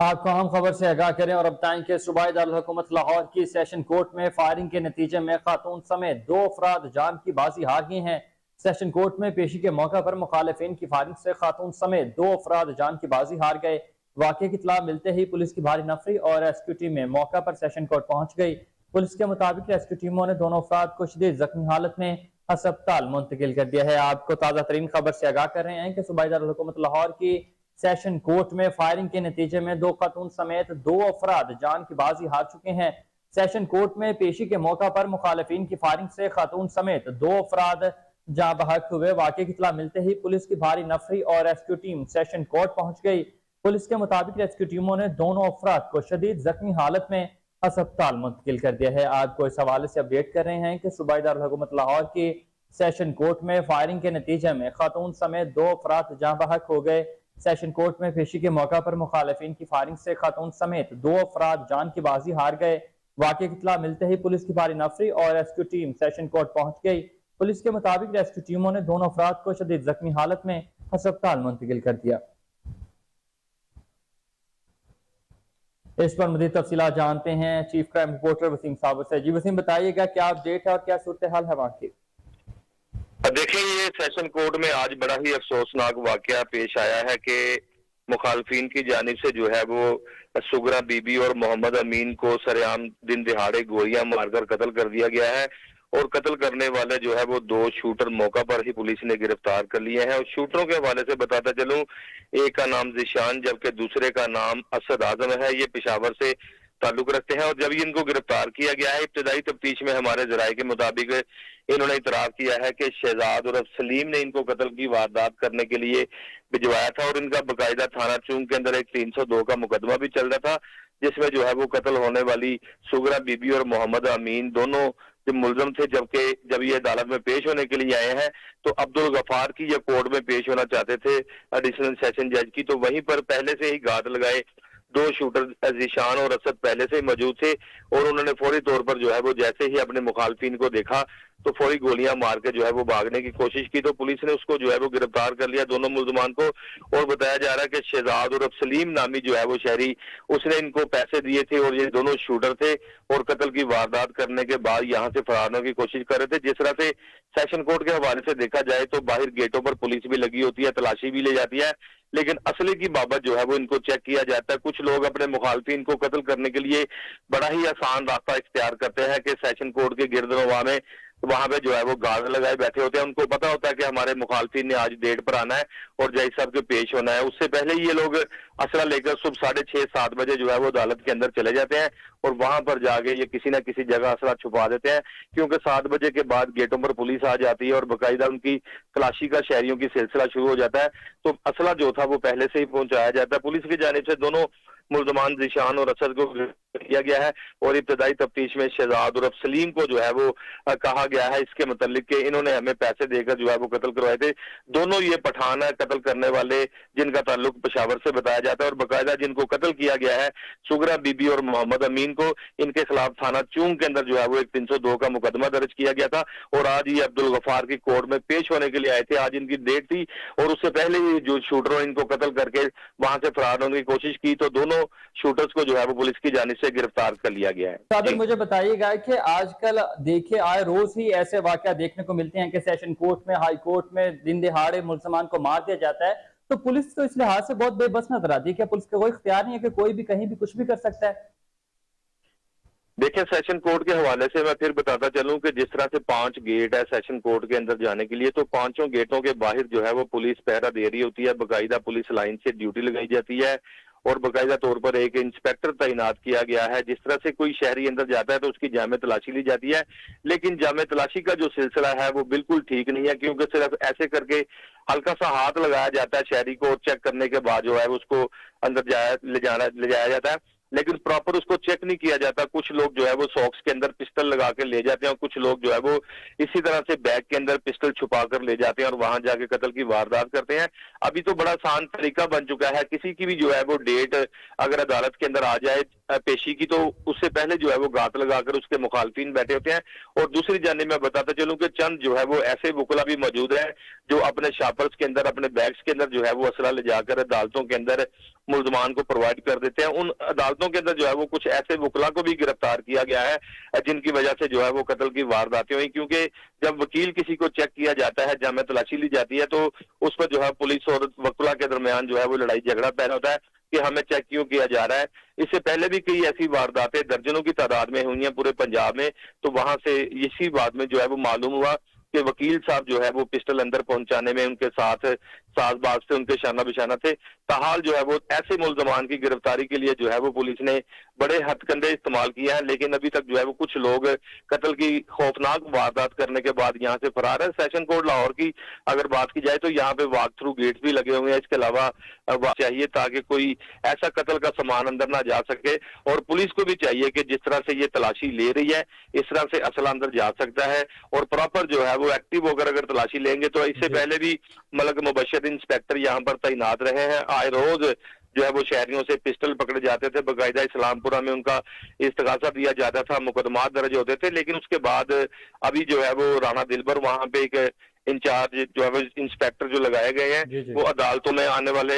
आपको अहम खबर से आगाह करें और अब बताएं कि सूबाई दारुल हुकूमत लाहौर की सेशन कोर्ट में फायरिंग के नतीजे में खातून समेत 2 अफराद जान की बाजी हार गए हैं। सेशन कोर्ट में पेशी के मौका पर मुखालिफिन की फायरिंग से खातून समेत 2 अफराद जान की बाजी हार गए। वाक़े की इत्तला मिलते ही पुलिस की भारी नफरी और रेस्क्यू टीमें मौका पर सेशन कोर्ट पहुंच गई। पुलिस के मुताबिक रेस्क्यू टीमों ने दोनों अफराद को शदीद जख्मी हालत में अस्पताल मुंतकिल कर दिया है। आपको ताज़ा तरीन खबर से आगाह कर रहे हैं कि सूबाई दारुल हुकूमत लाहौर की सेशन कोर्ट में फायरिंग के नतीजे में 2 खातून समेत 2 अफराद जान की बाजी हार चुके हैं। सेशन कोर्ट में पेशी के मौका पर मुखालिफिन की फायरिंग से खातून समेत 2 अफराद जाँ बहक हुए। वाक़े की इत्तला मिलते ही पुलिस की भारी नफरी और रेस्क्यू टीम सेशन कोर्ट पहुंच गई। पुलिस के मुताबिक रेस्क्यू टीमों ने दोनों अफराद को शदीद जख्मी हालत में अस्पताल मुंतकिल कर दिया है। आपको इस हवाले से अपडेट कर रहे हैं कि सूबाई दारुल हुकूमत लाहौर की सेशन कोर्ट में फायरिंग के नतीजे में खातून समेत 2 अफराद जाँ बहक हो गए। सेशन कोर्ट में पेशी के मौका पर मुखालिफिन की फायरिंग से खातून समेत 2 अफराद जान की बाजी हार गए। वाक़े की इत्तला मिलते ही पुलिस की भारी नफरी और रेस्क्यू टीम सेशन कोर्ट पहुंच गई। पुलिस के मुताबिक रेस्क्यू टीमों ने दोनों अफराद को शदीद जख्मी हालत में अस्पताल मुंतकिल कर दिया। इस पर मज़ीद तफसीलात जानते हैं चीफ क्राइम रिपोर्टर वसीम साबर से। जी वसीम, बताइएगा क्या अपडेट है और क्या सूरत हाल है वहाँ की? देखिए, ये सेशन कोर्ट में आज बड़ा ही अफसोसनाक वाकया पेश आया है कि मुखालफिन की जानिब से जो है वो सुगरा बीबी और मोहम्मद अमीन को सरेआम दिन दिहाड़े गोलियां मारकर कत्ल कर दिया गया है। और कत्ल करने वाले जो है वो 2 शूटर मौका पर ही पुलिस ने गिरफ्तार कर लिए हैं। और शूटरों के हवाले से बताता चलूं, एक का नाम जिशान जबकि दूसरे का नाम असद आजम है। ये पेशावर से ताल्लुक रखते हैं। और जब इनको गिरफ्तार किया गया है, इब्तदाई तफ्तीश में हमारे जराये के मुताबिक इन्होंने इतराफ किया है कि शहजाद और सलीम ने इनको कत्ल की वारदात करने के लिए भिजवाया था। और इनका बाकायदा थाना चूंग के अंदर एक 302 का मुकदमा भी चल रहा था, जिसमें जो है वो कत्ल होने वाली सुगरा बीबी और मोहम्मद अमीन दोनों जो मुलजम थे। जबकि जब ये अदालत में पेश होने के लिए आए हैं तो अब्दुल गफार की ये कोर्ट में पेश होना चाहते थे एडिशनल सेशन जज की, तो वहीं पर पहले से ही घात लगाए 2 शूटर जिशान और असद पहले से ही मौजूद थे। और उन्होंने फौरी तौर पर जो है वो जैसे ही अपने मुखालफिन को देखा तो फौरी गोलियां मार के जो है वो भागने की कोशिश की। तो पुलिस ने उसको जो है वो गिरफ्तार कर लिया, दोनों मुल्जमान को। और बताया जा रहा है कि शहजाद और सलीम नामी जो है वो शहरी, उसने इनको पैसे दिए थे और ये दोनों शूटर थे और कत्ल की वारदात करने के बाद यहाँ से फरार होने की कोशिश कर रहे थे। जिस तरह से सेशन कोर्ट के हवाले से देखा जाए तो बाहर गेटों पर पुलिस भी लगी होती है, तलाशी भी ले जाती है, लेकिन असली की बाबत जो है वो इनको चेक किया जाता है। कुछ लोग अपने मुखालफिन को कत्ल करने के लिए बड़ा ही आसान रास्ता इख्तियार करते हैं कि सेशन कोर्ट के गिरदनवा में वहां पे जो है वो गार्ड लगाए बैठे होते हैं। उनको पता होता है कि हमारे मुखालफिन ने आज डेट पर आना है और जज साहब के पेश होना है। उससे पहले ये लोग असला लेकर सुबह 6:30-7 बजे जो है वो अदालत के अंदर चले जाते हैं और वहां पर जाके ये किसी ना किसी जगह असला छुपा देते हैं, क्योंकि 7 बजे के बाद गेटों पर पुलिस आ जाती है और बाकायदा उनकी तलाशी का शहरियों की सिलसिला शुरू हो जाता है। तो असला जो था वो पहले से ही पहुंचाया जाता है। पुलिस की जानिब से दोनों मुल्जमान जिशान और असद को किया गया है और इब्तदाई तफ्तीश में शहजाद और सलीम को जो है वो कहा गया है इसके मुतालिक कि इन्होंने हमें पैसे देकर जो है वो कत्ल करवाए थे। दोनों ये पठान है कत्ल करने वाले, जिनका ताल्लुक पेशावर से बताया जाता है। और बाकायदा जिनको कत्ल किया गया है सुगरा बीबी और मोहम्मद अमीन को, इनके खिलाफ थाना चूंग के अंदर जो है वो एक 302 का मुकदमा दर्ज किया गया था। और आज ये अब्दुल गफार की कोर्ट में पेश होने के लिए आए थे। आज इनकी डेट थी और उससे पहले ही जो शूटरों इनको कत्ल करके वहां से फरार होने की कोशिश की, तो दोनों शूटर्स को जो है वो पुलिस की जानिब से गिरफ्तार कर लिया गया है। साबिर, मुझे बताइएगा कि आजकल देखिए आए रोज ही ऐसे वाकया देखने को मिलते हैं कि सेशन कोर्ट में, हाई कोर्ट में दिन दिहाड़े मुल्जमान को मार दिया जाता है, तो पुलिस तो इस लिहाज से बहुत बेबस नजर आती है। क्या पुलिस का कोई इख्तियार नहीं है कि कोई भी कहीं भी कुछ भी कर सकता है? देखिए, सेशन कोर्ट के हवाले से मैं फिर बताता चलूं कि जिस तरह से 5 गेट है सेशन कोर्ट के अंदर जाने के लिए, तो 5 गेटों के बाहर जो है वो पुलिस पहरा दे रही होती है। बाकायदा पुलिस लाइन से ड्यूटी लगाई जाती है और बाकायदा तौर पर एक इंस्पेक्टर तैनात किया गया है। जिस तरह से कोई शहरी अंदर जाता है तो उसकी जामे तलाशी ली जाती है, लेकिन जामे तलाशी का जो सिलसिला है वो बिल्कुल ठीक नहीं है, क्योंकि सिर्फ ऐसे करके हल्का सा हाथ लगाया जाता है शहरी को, चेक करने के बाद जो है उसको अंदर ले जाया जाता है, लेकिन प्रॉपर उसको चेक नहीं किया जाता। कुछ लोग जो है वो सॉक्स के अंदर पिस्टल लगा के ले जाते हैं और कुछ लोग जो है वो इसी तरह से बैग के अंदर पिस्टल छुपा कर ले जाते हैं और वहां जाके कत्ल की वारदात करते हैं। अभी तो बड़ा आसान तरीका बन चुका है, किसी की भी जो है वो डेट अगर अदालत के अंदर आ जाए पेशी की, तो उससे पहले जो है वो गात लगाकर उसके मुखालफिन बैठे होते हैं। और दूसरी जानिब मैं बताता चलूं कि चंद जो है वो ऐसे वकुला भी मौजूद हैं जो अपने शापर्स के अंदर, अपने बैग्स के अंदर जो है वो असला ले जाकर अदालतों के अंदर मुल्जमान को प्रोवाइड कर देते हैं। उन अदालतों के अंदर जो है वो कुछ ऐसे वकुला को भी गिरफ्तार किया गया है जिनकी वजह से जो है वो कत्ल की वारदातें हुई, क्योंकि जब वकील किसी को चेक किया जाता है, जामे तलाशी ली जाती है, तो उस पर जो है पुलिस और वकुला के दरमियान जो है वो लड़ाई झगड़ा पैदा होता है कि हमें चेक क्यों किया जा रहा है। इससे पहले भी कई ऐसी वारदातें दर्जनों की तादाद में हुई हैं पूरे पंजाब में। तो वहां से इसी बात में जो है वो मालूम हुआ कि वकील साहब जो है वो पिस्टल अंदर पहुंचाने में उनके साथ साजबाज थे, उनके शाना बिशाना थे। ताहाल जो है वो ऐसे मुल्जमान की गिरफ्तारी के लिए जो है वो पुलिस ने बड़े हथकंडे इस्तेमाल किए हैं, लेकिन अभी तक जो है वो कुछ लोग कत्ल की खौफनाक वारदात करने के बाद यहाँ से फरार है। सेशन कोर्ट लाहौर की अगर बात की जाए तो यहाँ पे वॉक थ्रू गेट भी लगे हुए हैं। इसके अलावा चाहिए ताकि कोई ऐसा कत्ल का सामान अंदर ना जा सके, और पुलिस को भी चाहिए कि जिस तरह से ये तलाशी ले रही है इस तरह से असला अंदर जा सकता है, और प्रॉपर जो है वो एक्टिव होकर अगर तलाशी लेंगे। तो इससे पहले भी मलक मुबशर इंस्पेक्टर यहाँ पर तैनात रहे हैं। आए रोज जो है वो शहरियों से पिस्टल पकड़े जाते थे, बाकायदा इस्लामपुरा में उनका इस्तगासा दिया जाता था, मुकदमात दर्ज होते थे। लेकिन उसके बाद अभी जो है वो राणा दिलबर वहां पे एक इंचार्ज जो है वो इंस्पेक्टर जो लगाए गए हैं, वो अदालतों में आने वाले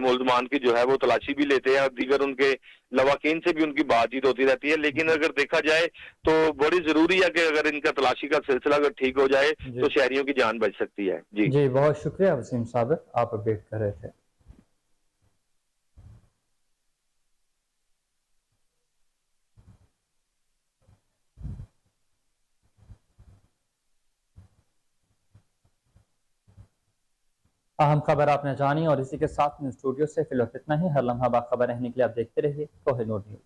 मुल्जमान की जो है वो तलाशी भी लेते हैं, और दीगर उनके लवाकीन से भी उनकी बातचीत होती रहती है। लेकिन अगर देखा जाए तो बड़ी जरूरी है कि अगर इनका तलाशी का सिलसिला अगर ठीक हो जाए तो शहरियों की जान बच सकती है। जी बहुत शुक्रिया वसीम साहब, आप अपडेट कर रहे थे। अहम खबर आपने जानी, और इसी के साथ स्टूडियो से फिलहाल इतना ही। हर लम्हा बाखबर रहने के लिए आप देखते रहिए कोहिनूर न्यूज।